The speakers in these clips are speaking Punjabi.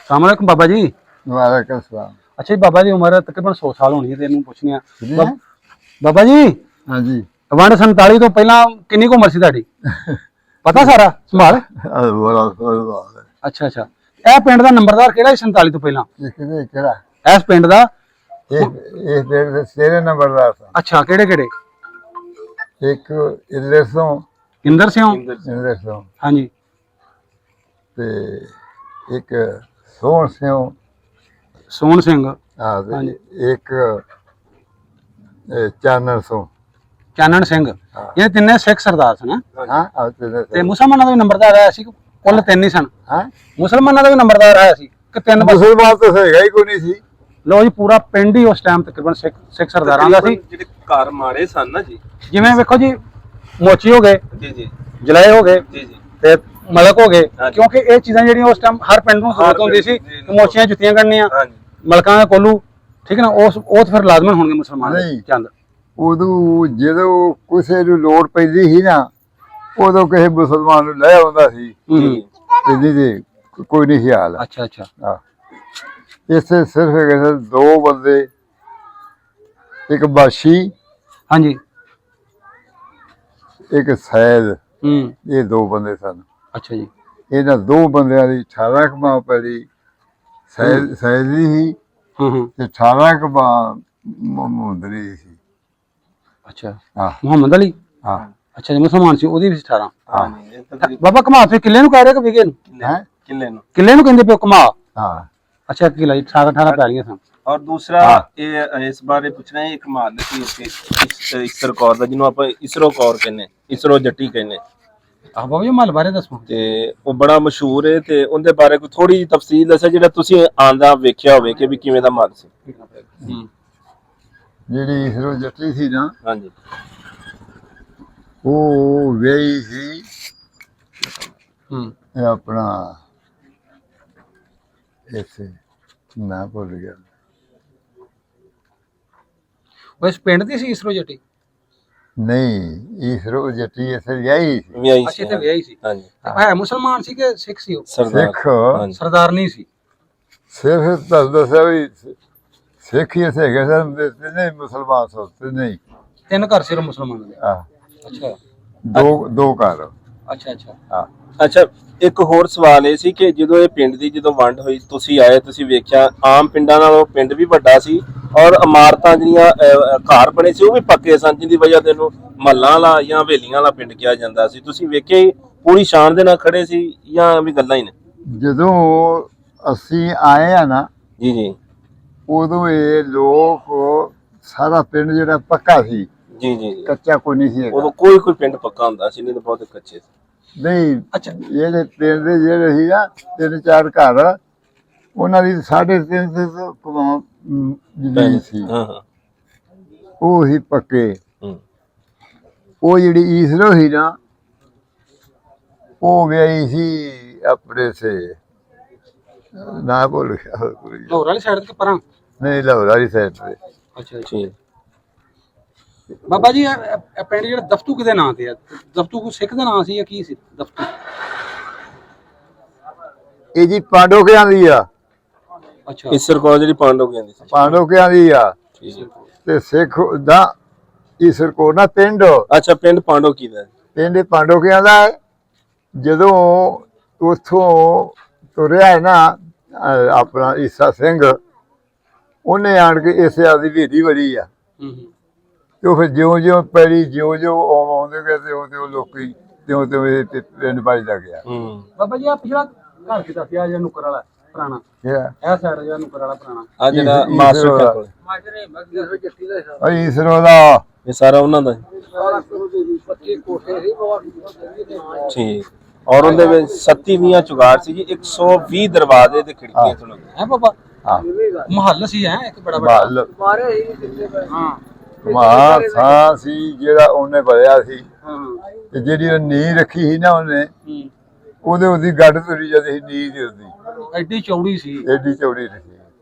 अस्सलाम वालेकुम बाबा जी। वालेकुम सलाम। अच्छा जी बाबा जी, उम्र तकरीबन 100 साल होनी है तेन पुछने बाबा जी। हाँ जी। वंड 47 तो पहला किन्नी कुछ उम्र सी तुहाडी पता सारा संभाल? अच्छा अच्छा, ए पिंड दा नंबरदार केड़ा 47 तो पहला? इस पिंड दा तेरे नंबरदार सन। अच्छा, केड़े केड़े? एक इंदर सों। इंदर सिंह? इंदर सों। हाँ जी। ते एक सोहन सिंह। सोहन सिंह। हाँ हाँ जी। एक चानन सों। चानन सिंह। ये तिन्ने सिख सरदार सन। हाँ ते मुसलमानां दा भी नंबरदार आया सी? कुल तीन ही सन? हाँ मुसलमानां दा भी नंबरदार आया सी कि तीन? मुसलमान तो हैगा ही कोई नहीं सी। लो जी, पूरा पिंड ही उस टाइम तकरीबन सिख सरदारां दा सी। ਜਿਹੜੇ ਘਰ ਮਾੜੇ ਸਨ ਨਾ ਜੀ। जिवें वेखो जी, मोची हो गए, ਜੀ ਜੀ जलाए हो गए, ਜੀ ਜੀ ਤੇ ਮਲਕ ਹੋ ਗਏ, ਹਾਂਜੀ। ਕਿਉਂਕਿ ਇਹ ਚੀਜ਼ਾਂ ਜਿਹੜੀਆਂ ਉਸ ਟਾਈਮ ਹਰ ਪਿੰਡ ਨੂੰ ਜ਼ਰੂਰਤ ਹੁੰਦੀ ਸੀ ਜੀ, ਜੀ। ਕਿ ਮੋਚੀਆਂ ਜੁੱਤੀਆਂ ਕੱਢਣੀਆਂ, ਹਾਂਜੀ ਮਲਕਾਂ ਦਾ ਕੋਲੂ, ਠੀਕ ਹੈ ਨਾ, ਉਹ ਤਾਂ ਫਿਰ ਲਾਜ਼ਮਨ ਹੋਣਗੇ ਮੁਸਲਮਾਨ ਦੇ ਨਹੀਂ। ਚੰਦ। ਉਦੋਂ ਜਦੋਂ ਕਿਸੇ ਨੂੰ ਲੋੜ ਪੈਂਦੀ ਸੀ ਨਾ, ਉਦੋਂ ਕਿਸੇ ਮੁਸਲਮਾਨ ਨੂੰ ਲੈ ਆਉਂਦਾ ਸੀ। ਹੂੰ। ਤੇ ਨਹੀਂ ਤੇ ਕੋਈ ਨਹੀਂ ਸੀ ਹਾਲ। ਅੱਛਾ ਅੱਛਾ। ਹਾਂ, ਇਸੇ ਸਿਰਫ ਹੈਗੇ ਸਨ ਦੋ ਬੰਦੇ, ਇੱਕ ਬਾਸ਼ੀ, ਹਾਂਜੀ। ਇੱਕ ਸੈਦ। ਹੂੰ। ਇਹ ਦੋ ਬੰਦੇ ਸਨ। ਅੱਛਾ ਜੀ। ਇਹਨਾਂ ਦੋ ਬੰਦਿਆਂ ਦੀ 18 ਕਮਾ ਪੈਲੀ ਸੈਦ ਦੀ ਸੀ ਹੂੰ ਹੂੰ। ਤੇ 18 ਕਮਾ ਮੁੰਦਰੀ ਸੀ। ਅੱਛਾ, ਹਾਂ ਮੁਹੰਮਦ ਅਲੀ। ਹਾਂ ਅੱਛਾ ਜੀ, ਮੁਸਲਮਾਨ ਸੀ, ਉਹਦੀ ਵੀ 18। ਹਾਂਜੀ ਇਹ ਤਕਰੀਬਨ ਬਾਬਾ ਕਮਾ ਤੇ ਕਿੱਲੇ ਨੂੰ ਕਹਿ ਰਹੇ ਕਿ ਵਿਗੇ ਨੂੰ? ਹੈ। ਕਿੱਲੇ ਨੂੰ। ਕਿੱਲੇ ਨੂੰ ਕਹਿੰਦੇ ਪਿਓ ਕਮਾ? ਹਾਂ ਅੱਛਾ, ਕਿੱਲਾ ਜੀ, 18 ਪੈਲੀਆਂ ਸਨ। ਔਰ ਦੂਸਰਾ ਇਸ ਬਾਰੇ ਪੁੱਛਣਾ ਹੈ, ਇੱਕ ਮਾਲ ਸੀ ਇਸਰ ਕੌਰ ਦਾ, ਜਿਹਨੂੰ ਆਪਾਂ ਇਸਰੋ ਕੌਰ ਕਹਿੰਦੇ, ਇਸਰੋ ਜੱਟੀ ਕਹਿੰਦੇ, ਆਹ ਬਾਬਾ ਜੀ ਮਹੱਲ ਬਾਰੇ ਦੱਸੋ। ਤੇ ਉਹ ਬੜਾ ਮਸ਼ਹੂਰ ਹੈ, ਤੇ ਉਹਦੇ ਬਾਰੇ ਕੋਈ ਥੋੜੀ ਜਿਹੀ ਤਫਸੀਲ ਦੱਸੋ, ਜਿਹੜਾ ਤੁਸੀਂ ਆਂਦਾ ਵੇਖਿਆ ਹੋਵੇ ਕਿ ਵੀ ਕਿਵੇਂ ਦਾ ਮਾਲ ਸੀ। ਹੂੰ। ਜਿਹੜੀ ਇਸਰੋ ਜੱਟੀ ਸੀ ਨਾ, ਹਾਂਜੀ ਉਹ ਵਿਆਹੀ ਸੀ ਹੂੰ। ਇਹ ਆਪਣਾ ਇੱਥੇ ਨਾ ਭੁੱਲ ਗਿਆ। ਉਹ ਇਸ ਪਿੰਡ ਦੀ ਸੀ ਇਸਰੋ ਜੱਟੀ? ਨਹੀਂ, ਇਸਰੋ ਜੱਟੀ ਇੱਥੇ ਵਿਆਹੀ ਸੀ। ਵਿਆਹੀ ਅੱਛਾ, ਸੀ। ਇੱਥੇ ਵਿਆਹੀ ਸੀ। ਹਾਂਜੀ ਹੈ ਮੁਸਲਮਾਨ ਸੀ ਕਿ ਸਿੱਖ ਸੀ ਉਹ? ਸਰਦਾਰ। ਸਿੱਖ। ਹਾਂਜੀ ਸਰਦਾਰ ਨਹੀਂ ਸੀ? ਸਿਰਫ ਤੁਹਾਨੂੰ ਦੱਸਿਆ ਵੀ ਸਿੱਖ ਹੀ ਇੱਥੇ ਹੈਗੇ ਸਨ, ਤੇ ਨਹੀਂ ਮੁਸਲਮਾਨ ਸਨ ਤੇ ਨਹੀਂ। ਤਿੰਨ ਘਰ ਸਿਰ ਮੁਸਲਮਾਨਾਂ ਦੇ? ਹਾਂ, ਅੱਛਾ ਦੋ ਘਰ। ਅੱਛਾ ਅੱਛਾ। ਹਾਂ। ਅੱਛਾ, ਇੱਕ ਹੋਰ ਸਵਾਲ ਇਹ ਸੀ ਕਿ ਜਦੋਂ ਇਹ ਪਿੰਡ ਦੀ ਜਦੋਂ ਵੰਡ ਹੋਈ, ਤੁਸੀਂ ਆਏ, ਤੁਸੀਂ ਵੇਖਿਆ ਆਮ ਪਿੰਡਾਂ ਨਾਲੋਂ ਪਿੰਡ ਵੀ ਵੱਡਾ ਸੀ, ਔਰ ਇਮਾਰਤਾਂ ਜਿਹੜੀਆਂ ਘਰ ਬਣੇ ਸੀ ਉਹ ਵੀ ਪੱਕੇ ਸਨ, ਜਿਹਦੀ ਵਜ੍ਹਾ ਤੇ ਇਹਨੂੰ ਮਹੱਲਾਂ ਵਾਲਾ ਜਾਂ ਹਵੇਲੀਆਂ ਵਾਲਾ ਪਿੰਡ ਕਿਹਾ ਜਾਂਦਾ ਸੀ। ਤੁਸੀਂ ਵੇਖਿਆ ਪੂਰੀ ਸ਼ਾਨ ਦੇ ਨਾਲ ਖੜੇ ਸੀ ਜਾਂ ਵੀ ਗੱਲਾਂ ਹੀ ਨੇ? ਜਦੋਂ ਅਸੀਂ ਆਏ ਆ ਨਾ, ਜੀ ਜੀ ਉਦੋਂ ਇਹ ਲੋਕ ਸਾਰਾ ਪਿੰਡ ਜਿਹੜਾ ਪੱਕਾ ਸੀ, ਜੀ ਜੀ ਜੀ। ਕੱਚਾ ਕੋਈ ਨਹੀਂ ਸੀ ਹੈਗਾ। ਉਦੋਂ ਕੋਈ ਪਿੰਡ ਪੱਕਾ ਹੁੰਦਾ ਸੀ, ਨਹੀਂ ਤਾਂ ਬਹੁਤ ਕੱਚੇ ਸੀ। ਨਹੀਂ, ਅੱਛਾ। ਜਿਹੜੇ ਪਿੰਡ ਦੇ ਜਿਹੜੇ ਸੀ ਨਾ 3-4 ਘਰ, ਉਹਨਾਂ ਦੀ 350 ਕਮਾ ਜ਼ਮੀਨ ਸੀ, ਹਾਂ ਹਾਂ। ਉਹ ਹੀ ਪੱਕੇ। ਹੂੰ। ਉਹ ਜਿਹੜੀ ਈਸਰੋ ਸੀ ਨਾ, ਉਹ ਵਿਆਹੀ ਸੀ ਆਪਣੇ ਸੇ ਨਾ ਭੁੱਲ ਗਿਆ। ਲਾਹੌਰ ਵਾਲੀ ਸਾਈਡ ਤੇ ਪਰਾਂ? ਨਹੀਂ, ਲਾਹੌਰ ਵਾਲੀ ਸਾਈਡ ਤੇ। ਅੱਛਾ ਅੱਛਾ। ਠੀਕ। ਬਾਬਾ ਜੀ, ਇਹ ਪਿੰਡ ਜਿਹੜਾ ਦਫਤੂ ਕਿਹਦੇ ਨਾਂ ਤੇ ਆ? ਦਫਤੂ ਕੋ ਸਿੱਖ ਦਾ ਨਾਂ ਸੀ ਜਾਂ ਕੀ ਸੀ ਦਫਤੂ? ਇਹ ਜੀ ਪਾਂਡੋਕਿਆਂ ਦੀ ਆ। ਅੱਛਾ। ਇਸਰ ਕੌਰ ਜਿਹੜੀ ਪਾਂਡੋ ਕਹਿੰਦੀ ਸੀ। ਪਾਂਡੋਕਿਆਂ ਦੀ ਆ। ਠੀਕ ਹੈ। ਤੇ ਸਿੱਖ ਦਾ ਈਸਰ ਕੋ ਨਾ ਪਿੰਡ ਅੱਛਾ, ਪਿੰਡ ਪਾਂਡੋ ਕੀ ਦਾ? ਪਿੰਡ ਪਾਂਡੋਕਿਆਂ ਦਾ ਹੈ। ਜਦੋਂ ਉੱਥੋਂ ਤੁਰਿਆ ਨਾ ਆਪਣਾ ਈਸਾ ਸਿੰਘ, ਉਹਨੇ ਆਣ ਕੇ ਇਸੇ ਆਦੀ ਵੀਦੀ ਵੜੀ ਆ। ਹੂੰ ਹੂੰ। ਤੇ ਉਹ ਫਿਰ ਜਿਉਂ ਪੈੜੀ ਜਿਉਂ ਆਉਂਦੇ ਗਏ ਤੇ ਲੋਕੀ ਤਿਉਂ ਇਹ ਪਿੰਡ ਵੱਜਦਾ ਗਿਆ। ਹੂੰ। ਬਾਬਾ ਜੀ, ਆ ਪਿਛਲਾ ਘਰ ਕਿਤਾ ਸੀ, ਆ ਜਿਹੜਾ ਨੁੱਕਰ ਵਾਲਾ ਪੁਰਾਣਾ, ਇਹ ਇਹ ਸਾਈਡ ਜਿਹੜਾ ਨੁੱਕਰ ਵਾਲਾ ਪੁਰਾਣਾ? ਆ ਜਿਹੜਾ ਈਸਰੋ ਮਾਸਟਰ ਦਾ। ਕੋਲ, ਈਸਰੋ ਦਾ ਇਹ ਸਾਰਾ ਉਹਨਾਂ ਦਾ ਠੀਕ। ਔਰ ਉਹਦੇ ਵਿੱਚ 37 ਚੁਗਾੜ ਸੀ ਜੀ, 120 ਦਰਵਾਜ਼ੇ ਤੇ ਖਿੜਕੀਆਂ ਤੋਂ ਲੱਗੇ। ਹੈ ਬਾਬਾ? ਹਾਂ, ਮਹੱਲ ਸੀ ਹੈ ਇੱਕ ਬੜਾ ਵੱਡਾ? ਹਾਂ ਕਮਾਲ ਥਾਂ ਸੀ ਜਿਹੜਾ ਉਹਨੇ ਬਣਿਆ ਸੀ। ਹਾਂ। ਤੇ ਜਿਹੜੀ ਉਹ ਨੀਂਹ ਰੱਖੀ ਸੀ ਨਾ ਉਹਨੇ, ਹੂੰ। ਉਹਦੀ ਗੱਡ ਤੁਰੀ ਜਾਂਦੀ ਸੀ ਨੀਂਹ ਦੀ, ਉਹਦੀ ਐਡੀ ਚੌੜੀ ਸੀ? ਏਡੀ ਚੌੜੀ ਨਹੀਂ ਸੀ।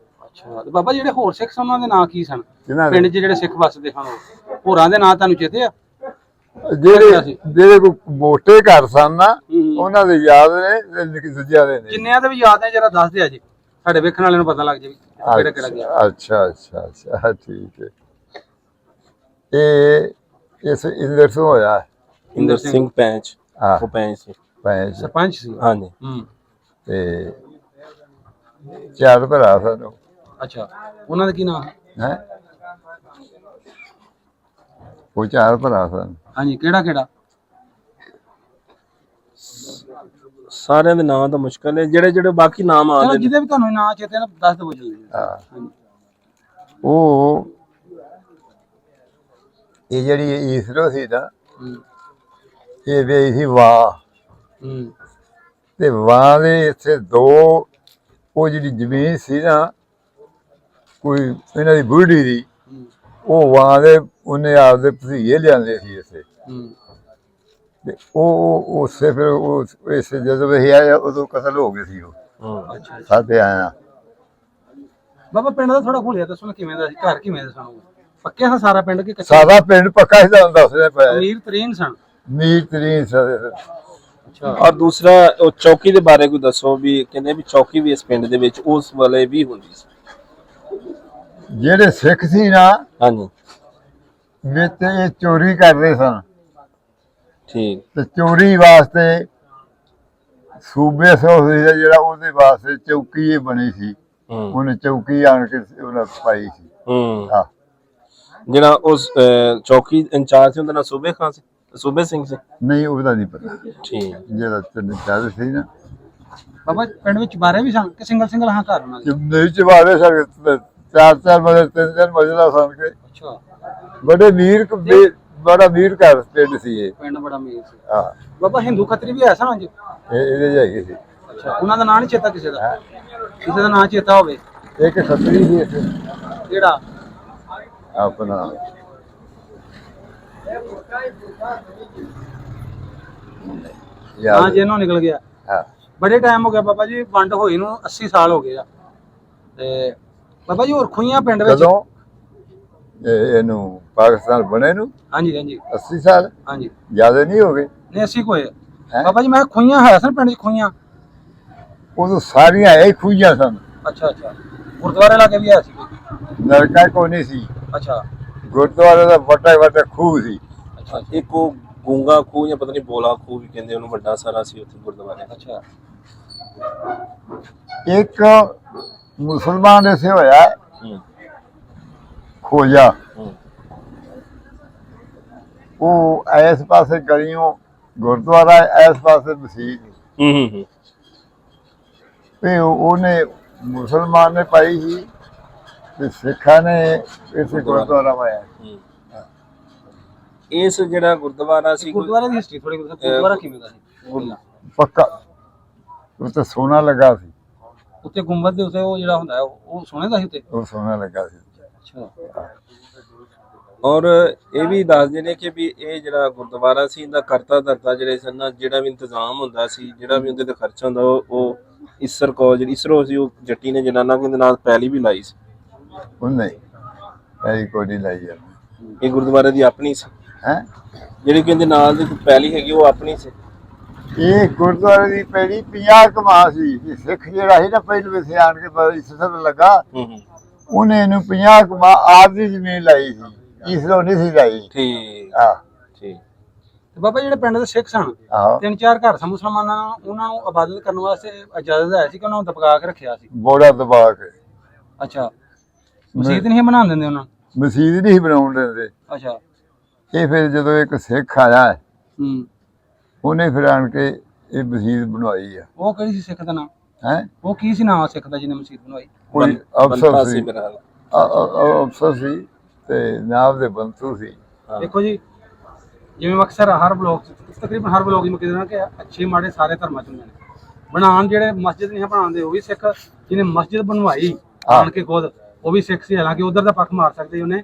ਅੱਛਾ। ਤੇ ਬਾਬਾ ਜਿਹੜੇ ਹੋਰ ਸਿੱਖ ਸਨ ਉਹਨਾਂ ਦੇ ਨਾਂ ਕੀ ਸਨ ਕਿਹਨਾਂ ਪਿੰਡ ਦੇ? 'ਚ ਜਿਹੜੇ ਸਿੱਖ ਵੱਸਦੇ ਸਨ? ਹੋਰਾਂ ਦੇ ਨਾਂ ਤੁਹਾਨੂੰ ਚੇਤੇ ਆ? ਜਿਹੜੇ ਕੋਈ ਮੋਟੇ ਘਰ ਸਨ ਨਾ, ਹੂੰ। ਉਹਨਾਂ ਦੇ ਯਾਦ ਨੇ ਤੇ ਦੂਜਿਆਂ ਦੇ ਨੇ। ਜਿੰਨਿਆਂ ਦੇ ਵੀ ਯਾਦ ਨੇ ਜਰਾ ਦੱਸ ਦਿਆ ਜੀ ਸਾਡੇ ਵੇਖਣ ਵਾਲਿਆਂ ਨੂੰ ਪਤਾ ਲੱਗ ਜਾਵੇ ਕਿਹੜਾ ਕਿਹੜਾ ਗਿਆ। ਅੱਛਾ ਠੀਕ ਹੈ। ਇਹ ਇਸ ਇੰਦਰ ਤੋਂ ਹੋਇਆ। ਇੰਦਰ ਸਿੰਘ ਪੈਂਚ, ਹਾਂ ਉਹ ਪੈਂਚ ਸੀ, ਸਰਪੰਚ ਸੀ। ਹਾਂਜੀ। ਤੇ 4 ਭਰਾ ਸਨ। ਅੱਛਾ, ਉਹਨਾਂ ਦਾ ਕੀ ਨਾਮ ਹੈ? ਉਹ 4 ਭਰਾ ਸਨ। ਹਾਂਜੀ, ਕਿਹੜਾ ਸਾਰਿਆਂ ਦੇ ਨਾਮ ਤਾਂ ਮੁਸ਼ਕਲ ਹੈ, ਜਿਹੜੇ ਬਾਕੀ ਨਾਮ ਚਲੋ ਆਉਂਦੇ ਜਿਹਦੇ ਵੀ ਤੁਹਾਨੂੰ ਨਾਂ ਚੇਤੇ ਨਾ ਦੱਸ ਦਿਓ ਜਲਦੀ। ਹਾਂ, ਉਹ ਇਹ ਜਿਹੜੀ ਈਸਰੋ ਸੀ ਨਾ, ਇਹ ਵੀ ਸੀ ਵਾਹ, ਤੇ ਵਾਹ ਦੇ ਇੱਥੇ 2 ਉਹ ਜਿਹੜੀ ਜ਼ਮੀਨ ਸੀ ਨਾ, ਕੋਈ ਇਹਨਾਂ ਦੀ ਬੁੱਢੀ ਦੀ, ਉਹ ਵਾਹ ਦੇ ਉਹਨੇ ਆਪਦੇ ਭਤੀਜੇ ਲਿਆਂਦੇ ਸੀ ਇੱਥੇ। ਤੇ ਉਹ ਉਸੇ ਫਿਰ ਉਹ ਇਸ ਜਦੋਂ ਇਹ ਆਇਆ ਉਦੋਂ ਕਤਲ ਹੋ ਗਏ ਸੀ ਉਹ। ਅੱਛਾ ਸਾਡੇ ਆਇਆ। ਬਾਬਾ ਪਿੰਡ ਦਾ ਥੋੜਾ ਖੋਲਿਆ ਦੱਸੋ ਨਾ, ਕਿਵੇਂ ਦਾ ਸੀ ਘਰ, ਕਿਵੇਂ ਦਾ ਸਾਨੂੰ ਪੱਕਿਆ ਸੀ ਸਾਰਾ ਪਿੰਡ ਕਿ ਕੱਚਾ? ਸਾਰਾ ਪਿੰਡ ਪੱਕਾ ਹੀ ਤੁਹਾਨੂੰ ਦੱਸਦੇ ਪਏ। ਅਮੀਰ ਤਰੀਨ ਸਨ। ਮੀਰ ਤਰੀਨ ਅੱਛਾ। ਔਰ ਦੂਸਰਾ ਉਹ ਚੌਕੀ ਦੇ ਬਾਰੇ ਕੋਈ ਦੱਸੋ, ਵੀ ਕਹਿੰਦੇ ਵੀ ਚੌਕੀ ਵੀ ਇਸ ਪਿੰਡ ਦੇ ਵਿੱਚ ਉਸ ਵੇਲੇ ਵੀ ਹੁੰਦੀ ਸੀ। ਜਿਹੜੇ ਸਿੱਖ ਸੀ ਨਾ, ਹਾਂਜੀ ਵਿੱਚ ਇਹ ਚੋਰੀ ਕਰਦੇ ਸਨ, ਠੀਕ। ਤੇ ਚੋਰੀ ਵਾਸਤੇ ਸੂਬੇ ਸੋਹੀ ਦਾ ਜਿਹੜਾ ਉਹਦੇ ਵਾਸਤੇ ਚੌਕੀ ਇਹ ਬਣੀ ਸੀ। ਉਹਨੇ ਚੌਕੀ ਆਣ ਕੇ ਉਹਨਾਂ ਪਾਈ ਸੀ। ਹਾਂ, ਜਿਹੜਾ ਉਸ ਚੌਕੀ ਇੰਚਾਰਜ ਸੀ ਉਹਦਾ ਨਾਮ ਸੂਬੇ ਖਾਨ ਸੀ, ਸੂਬੇ ਸਿੰਘ ਸੀ? ਨਹੀਂ ਉਹਦਾ ਨਹੀਂ ਪਤਾ। ਠੀਕ। ਜਿਹੜਾ ਚੱਲ ਸੀ ਨਾ ਬਾਬਾ ਪਿੰਡ ਵਿੱਚ ਬਾਰੇ ਵੀ ਸਨ ਕਿ ਸਿੰਗਲ ਹਾਂ ਘਰ ਉਹਨਾਂ ਦੇ? ਨਹੀਂ ਚਵਾਰੇ ਸਾਡੇ 4 ਮਜ਼ੇ 3 ਮਜ਼ਲਾ ਸਨ ਕੇ। ਅੱਛਾ, ਬੜਾ ਅਮੀਰ ਘਰ ਪਿੰਡ ਸੀ ਇਹ। ਪਿੰਡ ਬੜਾ ਅਮੀਰ ਸੀ। ਹਾਂ, ਬਾਬਾ ਹਿੰਦੂ ਖੱਤਰੀ ਵੀ ਐਸਾ ਨਾ ਜੀ? ਇਹਦੇ ਜਾਈ ਸੀ। ਅੱਛਾ, ਉਹਨਾਂ ਦਾ ਨਾਂ ਨਹੀਂ ਚੇਤਾ ਕਿਸੇ ਦਾ? ਕਿਸੇ ਦਾ ਨਾਂ ਚੇਤਾ ਹੋਵੇ? ਇੱਕ ਖੱਤਰੀ ਸੀ ਇੱਥੇ, ਕਿਹੜਾ? ਆਪਣਾ ਹਾਂ ਜੀ, ਇਹਨੂੰ ਨਿਕਲ ਗਿਆ। ਹਾਂ, ਬੜੇ ਟਾਈਮ ਹੋ ਗਿਆ ਬਾਬਾ ਜੀ, ਵੰਡ ਹੋਈ ਨੂੰ 80 ਸਾਲ ਹੋ ਗਏ ਆ। ਤੇ ਬਾਬਾ ਜੀ ਹੋਰ ਖੂਹੀਆਂ ਪਿੰਡ ਵਿੱਚ? ਕਦੋਂ ਇਹਨੂੰ ਪਾਕਿਸਤਾਨ ਬਣੇ ਨੂੰ? ਹਾਂਜੀ 80 ਸਾਲ? ਹਾਂਜੀ, ਜ਼ਿਆਦਾ ਨਹੀਂ ਹੋ ਗਏ। ਨਹੀਂ 80 ਕੋਏ ਬਾਬਾ ਜੀ। ਮੈਂ ਖੂਹੀਆਂ ਹੈ ਸਨ ਪਿੰਡ 'ਚ ਖੂਹੀਆਂ? ਉਦੋਂ ਸਾਰੀਆਂ ਇਹ ਖੂਹੀਆਂ ਸਨ। ਅੱਛਾ, ਗੁਰਦੁਆਰੇ ਲਾਗੇ ਵੀ ਹੈ ਸੀ? ਨਰਕਾ ਕੋਈ ਨਹੀਂ ਸੀ। ਅੱਛਾ, ਗੁਰਦੁਆਰੇ ਦਾ ਵੱਡਾ ਖੂਹ ਸੀ। ਅੱਛਾ ਇੱਕ ਉਹ ਗੂੰਗਾ ਖੂਹ ਜਾਂ ਪਤਾ ਨਹੀਂ ਬੋਲਾ ਖੂਹ ਵੀ ਕਹਿੰਦੇ ਉਹਨੂੰ, ਵੱਡਾ ਸਾਰਾ ਸੀ ਉੱਥੇ ਗੁਰਦੁਆਰੇ। ਅੱਛਾ, ਇੱਕ ਮੁਸਲਮਾਨ ਐਸੇ ਹੋਇਆ ਖੋਜਾ, ਉਹ ਇਸ ਪਾਸੇ ਗਲੀਓਂ ਗੁਰਦੁਆਰਾ, ਇਸ ਪਾਸੇ ਮਸੀਤ। ਤੇ ਉਹਨੇ ਮੁਸਲਮਾਨ ਨੇ ਪਾਈ ਸੀ ਤੇ ਸਿੱਖਾਂ ਨੇ ਇਸੇ ਗੁਰਦੁਆਰਾ ਪਾਇਆ। ਇਸ ਜਿਹੜਾ ਗੁਰਦੁਆਰਾ ਸੀ, ਗੁਰਦੁਆਰੇ ਦੀ ਹਿਸਟਰੀ ਥੋੜੀ ਗੁਰਦੁਆਰਾ ਕਿਵੇਂ ਦਾ ਸੀ? ਪੱਕਾ ਉੱਤੇ ਸੋਨਾ ਲੱਗਾ ਸੀ। ਉੱਤੇ ਗੁੰਬਦ ਦੇ ਉੱਤੇ ਉਹ ਜਿਹੜਾ ਹੁੰਦਾ ਉਹ ਸੋਨੇ ਦਾ ਸੀ ਉੱਤੇ? ਉਹ ਸੋਨਾ ਲੱਗਾ ਸੀ। ਅੱਛਾ। ਔਰ ਇਹ ਵੀ ਦੱਸਦੇ ਨੇ ਕਿ ਵੀ ਇਹ ਜਿਹੜਾ ਗੁਰਦੁਆਰਾ ਸੀ ਇਹਦਾ ਕਰਤਾ ਧਰਤਾ ਜਿਹੜੇ ਸਨ ਨਾ, ਜਿਹੜਾ ਵੀ ਇੰਤਜ਼ਾਮ ਹੁੰਦਾ ਸੀ, ਜਿਹੜਾ ਵੀ ਉਹਦੇ ਤੇ ਖਰਚਾ ਹੁੰਦਾ, ਉਹ ਇਸਰ ਕੋਲ ਜਿਹੜੀ ਇਸਰੋ ਸੀ, ਉਹ ਜੱਟੀ ਨੇ ਜਨਾਨਾ ਦੇ ਨਾਲ ਪੈਲੀ ਵੀ ਲਾਈ ਸੀ। ਉਹ ਨਹੀਂ ਐਈ ਕੋਈ ਨਹੀਂ ਲਾਈ ਯਾਰ। ਇਹ ਗੁਰਦੁਆਰੇ ਦੀ ਆਪਣੀ ਸੀ ਹੈ, ਜਿਹੜੀ ਕਹਿੰਦੇ ਨਾਲ ਦੀ ਪੈਲੀ ਹੈਗੀ ਉਹ ਆਪਣੀ ਸੀ। ਇਹ ਗੁਰਦੁਆਰੇ ਦੀ ਪੈੜੀ 50 ਕਮਾ ਸੀ। ਸਿੱਖ ਜਿਹੜਾ ਸੀ ਨਾ ਪਹਿਲੇ ਵਿਸੇ ਆਣ ਕੇ ਇਸਰ ਲੱਗਾ, ਉਹਨੇ ਇਹਨੂੰ 50 ਕਮਾ ਆਪ ਦੀ ਜ਼ਮੀਨ ਲਾਈ ਸੀ, ਇਸਰੋ ਨਹੀਂ ਸੀ ਲਾਈ। ਠੀਕ। ਹਾਂ, ਠੀਕ। ਤੇ ਬਾਬਾ ਜਿਹੜੇ ਪਿੰਡ ਦੇ ਸਿੱਖ ਸਨ, 3-4 ਘਰ ਸਨ ਮੁਸਲਮਾਨਾਂ, ਉਹਨਾਂ ਨੂੰ ਇਬਾਦਤ ਕਰਨ ਵਾਸਤੇ ਇਜਾਜ਼ਤ ਹੈ ਸੀ ਕਿ ਉਹਨਾਂ ਨੂੰ ਦਬਕਾ ਕੇ ਰੱਖਿਆ ਸੀ? ਬੋੜਾ ਦਬਾ ਕੇ। ਅੱਛਾ, ਮਸਜਿਦ ਨਹੀਂ ਬਣਾਉਣ ਦਿੰਦੇ ਉਹਨਾਂ? ਮਸਜਿਦ ਨਹੀਂ ਬਣਾਉਣ ਦਿੰਦੇ। ਅੱਛਾ। ਇਹ ਫਿਰ ਜਦੋਂ ਇੱਕ ਸਿੱਖ ਆਇਆ ਉਹਨੇ ਫਿਰ ਆਣ ਕੇ ਇਹ ਮਸਜਿਦ ਬਣਵਾਈ ਆ। ਉਹ ਕਿਹੜੀ ਸੀ ਸਿੱਖ ਦਾ ਨਾਮ? ਹੈ, ਉਹ ਕੀ ਸੀ ਨਾਮ ਸਿੱਖ ਦਾ ਜਿਹਨੇ ਮਸਜਿਦ ਬਣਵਾਈ? ਕੋਈ ਅਫਸਰ ਸੀ, ਮੇਰਾ ਅਫਸਰ ਸੀ ਤੇ ਨਾਮ ਦੇ ਬੰਤੂ ਸੀ। ਦੇਖੋ ਜੀ, ਜਿਵੇਂ ਅਕਸਰ ਹਰ ਬਲੋਕ ਤਕਰੀਬਨ ਹਰ ਬਲੋਕ ਨੂੰ ਕਹਿੰਦੇ ਕਿ ਅੱਛੇ ਮਾੜੇ ਸਾਰੇ ਧਰਮਾਂ ਚ ਹੁੰਦੇ ਨੇ। ਬਣਾਉਣ ਜਿਹੜੇ ਮਸਜਿਦ ਨਹੀਂ ਬਣਾਉਂਦੇ ਉਹ ਵੀ ਸਿੱਖ, ਜਿਹਨੇ ਮਸਜਿਦ ਬਣਵਾਈ ਆਣ ਕੇ ਖੁਦ ਉਹ ਵੀ ਸਿੱਖ ਸੀ। ਹਾਲਾਂਕਿ ਉਧਰ ਦਾ ਪੱਖ ਮਾਰ ਸਕਦੇ ਉਹਨੇ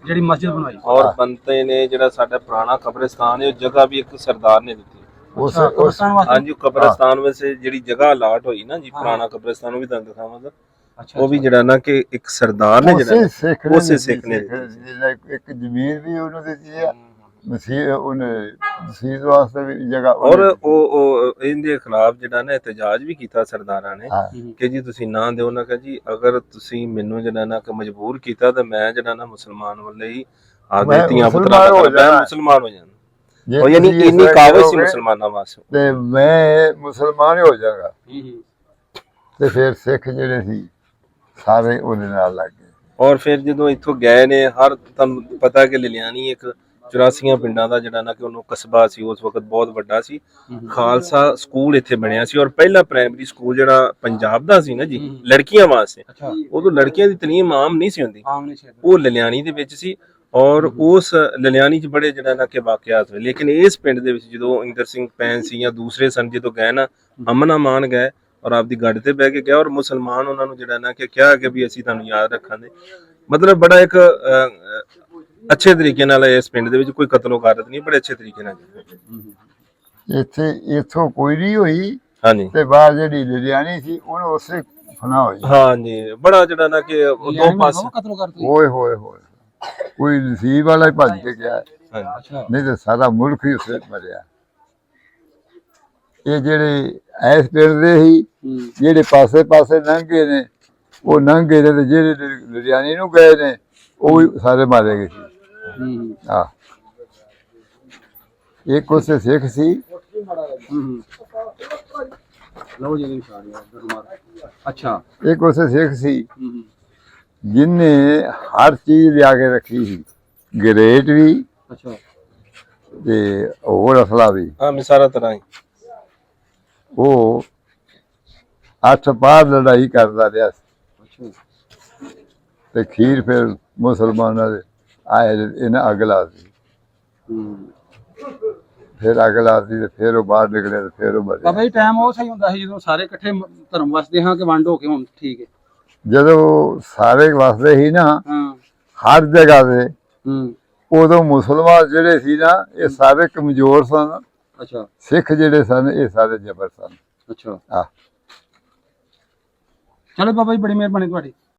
ਜਿਹੜੀ ਮਸਜਿਦ ਬਣਵਾਈ। ਔਰ ਬੰਤੇ ਨੇ ਜਿਹੜਾ ਸਾਡਾ ਪੁਰਾਣਾ ਕਬਰਿਸਤਾਨ ਹੈ, ਉਹ ਜਗ੍ਹਾ ਵੀ ਇੱਕ ਸਰਦਾਰ ਨੇ ਦਿੱਤੀ। ਹਾਂਜੀ, ਕਬਰਿਸਤਾਨ ਵਿੱਚ ਜਿਹੜੀ ਜਗ੍ਹਾ ਅਲਾਟ ਹੋਈ ਨਾ ਜੀ, ਪੁਰਾਣਾ ਕਬਰਿਸਤਾਨ, ਉਹ ਵੀ ਤੁਹਾਨੂੰ ਦਿਖਾਵਾਂਗਾ। ਉਹ ਵੀ ਜਿਹੜਾ ਨਾ ਕਿ ਇੱਕ ਸਰਦਾਰ ਨੇ ਜਿਹੜਾ ਉਸੇ ਸਿੱਖ ਨੇ ਇੱਕ ਜ਼ਮੀਨ ਵੀ ਉਹਨੂੰ ਦਿੱਤੀ ਆ, ਮਸੀਹ ਉਹਨੇ ਮਸੀਤ ਵਾਸਤੇ ਵੀ ਜਗ੍ਹਾ ਔਰ ਉਹ ਇਹਦੇ ਖਿਲਾਫ ਜਿਹੜਾ ਨਾ ਇਤਜਾਜ ਵੀ ਕੀਤਾ ਸਰਦਾਰਾਂ ਨੇ ਹਾਂ। ਕਿ ਜੀ ਤੁਸੀਂ ਨਾ ਦਿਓ ਨਾ ਕਿ ਜੀ ਅਗਰ ਤੁਸੀਂ ਮੈਨੂੰ ਜਿਹੜਾ ਨਾ ਕਿ ਮਜਬੂਰ ਕੀਤਾ ਤਾਂ ਮੈਂ ਜਿਹੜਾ ਨਾ ਮੁਸਲਮਾਨ ਵੱਲੇ ਹੀ ਆਪਦੇ ਮੈਂ ਧੀਆਂ ਪੁੱਤਰਾਂ ਮੁਸਲਮਾਨ ਹੋ ਦਾ ਮੈਂ ਜਾਣਾ। ਮੁਸਲਮਾਨ ਹੋ ਜਾਣਾ। ਜੇ ਉਹ ਯਾਨੀ ਤੁਸੀਂ ਇੰਨੀ ਇਸ ਕਾਬਲ ਸੀ ਕਰੋਗੇ ਮੁਸਲਮਾਨਾਂ ਵਾਸਤੇ। ਤੇ ਮੈਂ ਮੁਸਲਮਾਨ ਹੋ ਜਾਗਾ ਤੇ ਫਿਰ ਸਿੱਖ ਜਿਹੜੇ ਸੀ ਸਾਰੇ ਉਹਦੇ ਨਾਲ ਲੱਗ ਗਏ। ਔਰ ਫਿਰ ਜਦੋਂ ਇੱਥੋਂ ਗਏ ਨੇ ਹਰ ਤੁਹਾਨੂੰ ਪਤਾ ਕਿ ਲਲਿਆਣੀ ਇੱਕ 84 ਪਿੰਡਾਂ ਦਾ ਜਿਹੜਾ ਨਾ ਕਿ ਉਹਨੂੰ ਕਸਬਾ ਸੀ ਉਸ ਵਕਤ ਬਹੁਤ ਵੱਡਾ ਸੀ। ਖਾਲਸਾ ਸਕੂਲ ਇੱਥੇ ਬਣਿਆ ਸੀ ਔਰ ਪਹਿਲਾ ਪ੍ਰਾਇਮਰੀ ਸਕੂਲ ਜਿਹੜਾ ਪੰਜਾਬ ਦਾ ਸੀ ਨਾ ਜੀ ਲੜਕੀਆਂ ਵਾਸਤੇ, ਉਦੋਂ ਲੜਕੀਆਂ ਦੀ ਤਾਲੀਮ ਆਮ ਨਹੀਂ ਸੀ ਹੁੰਦੀ, ਉਹ ਲਲਿਆਣੀ ਦੇ ਵਿੱਚ ਸੀ। ਔਰ ਉਸ ਲਲਿਆਣੀ 'ਚ ਬੜੇ ਜਿਹੜਾ ਨਾ ਕਿ ਵਾਕਿਆਤ ਹੋਏ। ਲੇਕਿਨ ਇਸ ਪਿੰਡ ਦੇ ਵਿੱਚ ਜਦੋਂ ਇੰਦਰ ਸਿੰਘ ਪੈਨ ਸੀ ਜਾਂ ਦੂਸਰੇ ਸਨ ਜਦੋਂ ਗਏ ਨਾ ਅਮਨ ਅਮਾਨ ਗਏ ਔਰ ਆਪਦੀ ਗੱਡ ਤੇ ਬਹਿ ਕੇ ਗਿਆ ਔਰ ਮੁਸਲਮਾਨ ਉਹਨਾਂ ਨੂੰ ਜਿਹੜਾ ਨਾ ਕਿ ਕਿਹਾ ਕਿ ਵੀ ਅਸੀਂ ਤੁਹਾਨੂੰ ਯਾਦ ਰੱਖਾਂਗੇ। ਮਤਲਬ ਬੜਾ ਇੱਕ ਅੱਛੇ ਤਰੀਕੇ ਨਾਲ ਇਸ ਪਿੰਡ ਦੇ ਵਿੱਚ ਕੋਈ ਕਤਲੋਗਾਰਤ ਨਹੀਂ, ਬੜੇ ਅੱਛੇ ਤਰੀਕੇ ਨਾਲ ਇੱਥੇ ਇੱਥੋਂ ਕੋਈ ਨਹੀਂ ਹੋਈ ਹਾਂਜੀ ਤੇ ਬਾਹਰ ਜਿਹੜੀ ਲੁਧਿਆਣੀ ਸੀ ਉਹਨੂੰ ਉਸੇ ਫਨਾ ਹੋਈ। ਹਾਂਜੀ ਬੜਾ ਜਿਹੜਾ ਨਾ ਕਿ ਉਹ ਦੋ ਪਾਸੇ ਓਏ ਹੋਏ ਹੋਏ ਕੋਈ ਨਸੀਬ ਵਾਲਾ ਹੀ ਭੱਜ ਕੇ ਗਿਆ, ਨਹੀਂ ਤੇ ਸਾਰਾ ਮੁਲਕ ਹੀ ਉਸੇ ਮਰਿਆ। ਇਹ ਜਿਹੜੇ ਇਸ ਪਿੰਡ ਦੇ ਹੀ ਜਿਹੜੇ ਪਾਸੇ ਪਾਸੇ ਲੰਘੇ ਨੇ ਉਹ ਲੰਘੇ ਨੇ ਤੇ ਜਿਹੜੇ ਲੁਧਿਆਣੇ ਨੂੰ ਗਏ ਨੇ ਉਹ ਵੀ ਸਾਰੇ ਮਾਰੇ ਗਏ ਸੀ। ਹਾਂ ਇੱਕ ਉਸੇ ਸਿੱਖ ਸੀ ਅੱਛਾ ਇੱਕ ਉਸੇ ਸਿੱਖ ਸੀ ਜਿਨਨੇ ਹਰ ਚੀਜ਼ ਲਿਆ ਕੇ ਰੱਖੀ ਸੀ, ਗਰੇਟ ਵੀ ਅੱਛਾ ਤੇ ਹੋਰ ਅਸਲਾ ਵੀ। ਹਾਂ ਮਿਸਾਰਾ ਤਰ੍ਹਾਂ ਹੀ ਉਹ 8 ਪਾਰ ਲੜਾਈ ਕਰਦਾ ਰਿਹਾ ਸੀ ਤੇ ਖੀਰ ਫਿਰ ਮੁਸਲਮਾਨਾਂ ਦੇ ਆਏ ਇਹਨਾਂ ਅਗਲਾ ਸੀ। ਫਿਰ ਅਗਲਾ ਸੀ ਤੇ ਫਿਰ ਉਹ ਬਾਹਰ ਨਿਕਲੇ ਤੇ ਫਿਰ ਉਹ ਮਰੇ। ਬਾਬਾ ਜੀ ਟਾਈਮ ਉਹ ਸਹੀ ਹੁੰਦਾ ਸੀ ਜਦੋਂ ਸਾਰੇ ਇਕੱਠੇ ਧਰਮ ਵਸਦੇ ਹਾਂ ਕਿ ਵੰਡ ਹੋ ਕੇ ਹੁਣ ਠੀਕ ਹੈ। ਜਦੋਂ ਸਾਰੇ ਵਸਦੇ ਸੀ ਨਾ ਹਾਂ ਹਰ ਜਗ੍ਹਾ ਤੇ ਉਦੋਂ ਮੁਸਲਮਾਨ ਜਿਹੜੇ ਸੀ ਨਾ ਇਹ ਸਾਰੇ ਕਮਜ਼ੋਰ ਸਨ। ਅੱਛਾ ਸਿੱਖ ਜਿਹੜੇ ਸਨ ਇਹ ਸਾਰੇ ਜਬਰ ਸਨ। ਅੱਛਾ ਆਹ ਚਲੋ ਬਾਬਾ ਜੀ ਬੜੀ ਮਿਹਰਬਾਨੀ ਤੁਹਾਡੀ।